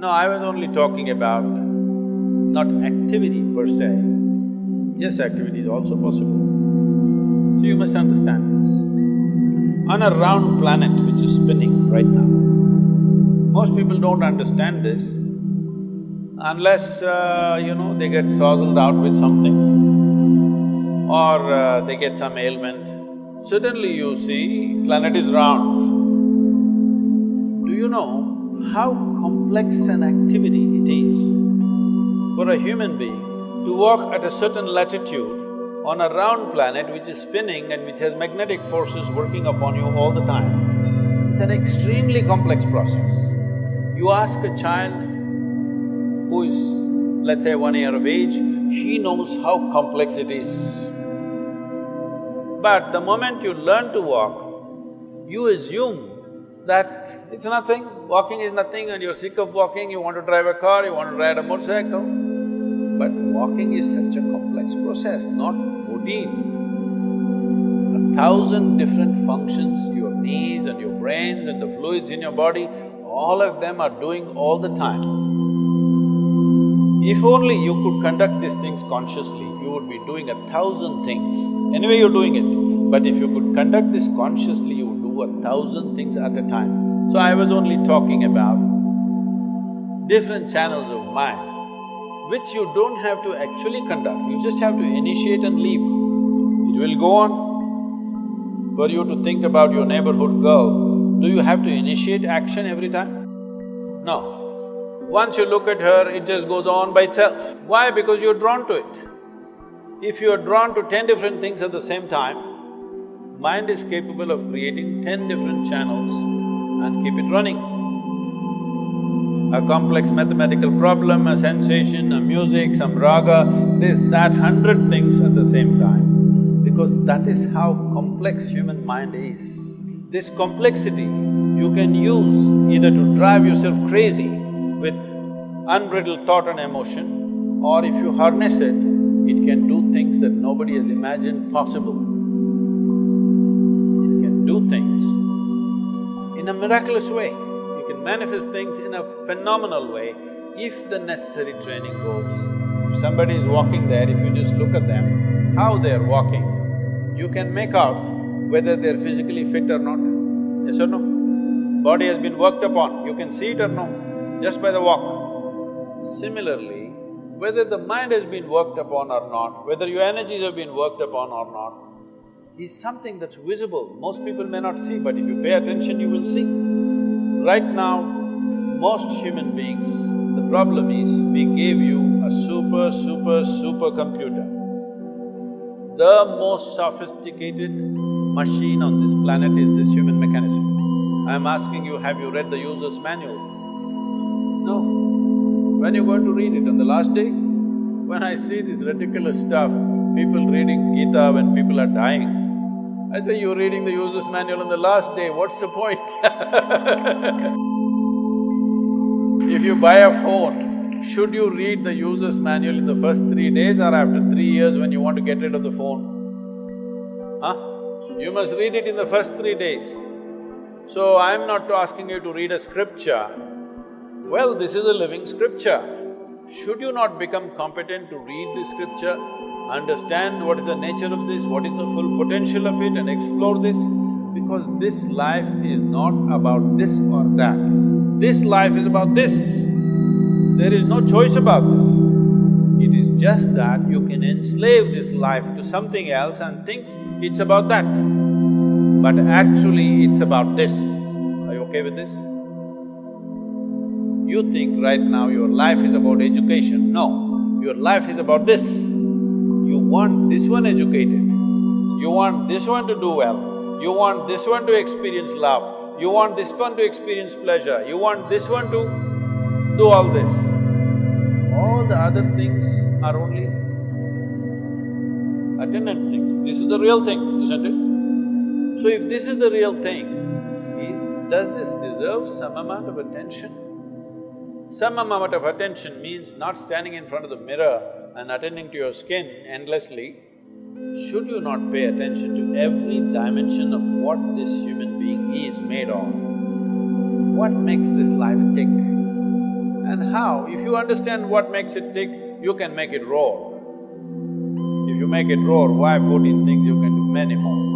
No, I was only talking about not activity per se. Yes, activity is also possible. So you must understand this. On a round planet which is spinning right now, most people don't understand this unless, they get sozzled out with something or they get some ailment. Suddenly you see, planet is round. Do you know how complex an activity it is for a human being to walk at a certain latitude on a round planet which is spinning and which has magnetic forces working upon you all the time? It's an extremely complex process. You ask a child who is, let's say, 1 year of age, he knows how complex it is. But the moment you learn to walk, you assume that it's nothing, walking is nothing and you're sick of walking, you want to drive a car, you want to ride a motorcycle. But walking is such a complex process, not 14. 1,000 different functions, your knees and your brains and the fluids in your body, all of them are doing all the time. If only you could conduct these things consciously, you would be doing 1,000 things. Anyway, you're doing it. But if you could conduct this consciously, you would do 1,000 things at a time. So I was only talking about different channels of mind, which you don't have to actually conduct, you just have to initiate and leave. It will go on. For you to think about your neighborhood girl, do you have to initiate action every time? No. Once you look at her, it just goes on by itself. Why? Because you're drawn to it. If you're drawn to 10 different things at the same time, mind is capable of creating 10 different channels and keep it running. A complex mathematical problem, a sensation, a music, some raga, this, that, 100 things at the same time, because that is how complex human mind is. This complexity you can use either to drive yourself crazy with unbridled thought and emotion, or if you harness it, it can do things that nobody has imagined possible. It can do things in a miraculous way. You can manifest things in a phenomenal way if the necessary training goes. If somebody is walking there, if you just look at them, how they're walking, you can make out whether they're physically fit or not. Yes or no? Body has been worked upon, you can see it or no, just by the walk. Similarly, whether the mind has been worked upon or not, whether your energies have been worked upon or not, is something that's visible. Most people may not see, but if you pay attention, you will see. Right now, most human beings, the problem is, we gave you a super computer. The most sophisticated machine on this planet is this human mechanism. I'm asking you, have you read the user's manual? No. When you're going to read it on the last day? When I see this ridiculous stuff, people reading Gita when people are dying, I say, you're reading the user's manual on the last day, what's the point? If you buy a phone, should you read the user's manual in the first 3 days or after 3 years when you want to get rid of the phone? Huh? You must read it in the first 3 days. So I'm not asking you to read a scripture. Well, this is a living scripture. Should you not become competent to read this scripture, understand what is the nature of this, what is the full potential of it and explore this? Because this life is not about this or that. This life is about this. There is no choice about this. It is just that you can enslave this life to something else and think it's about that. But actually it's about this. Are you okay with this? You think right now your life is about education. No, your life is about this. You want this one educated, you want this one to do well, you want this one to experience love, you want this one to experience pleasure, you want this one to do all this. All the other things are only attendant things. This is the real thing, isn't it? So if this is the real thing, does this deserve some amount of attention? Some amount of attention means not standing in front of the mirror and attending to your skin endlessly. Should you not pay attention to every dimension of what this human being is made of? What makes this life tick? And how? If you understand what makes it tick, you can make it roar. If you make it roar, why 14 things? You can do many more.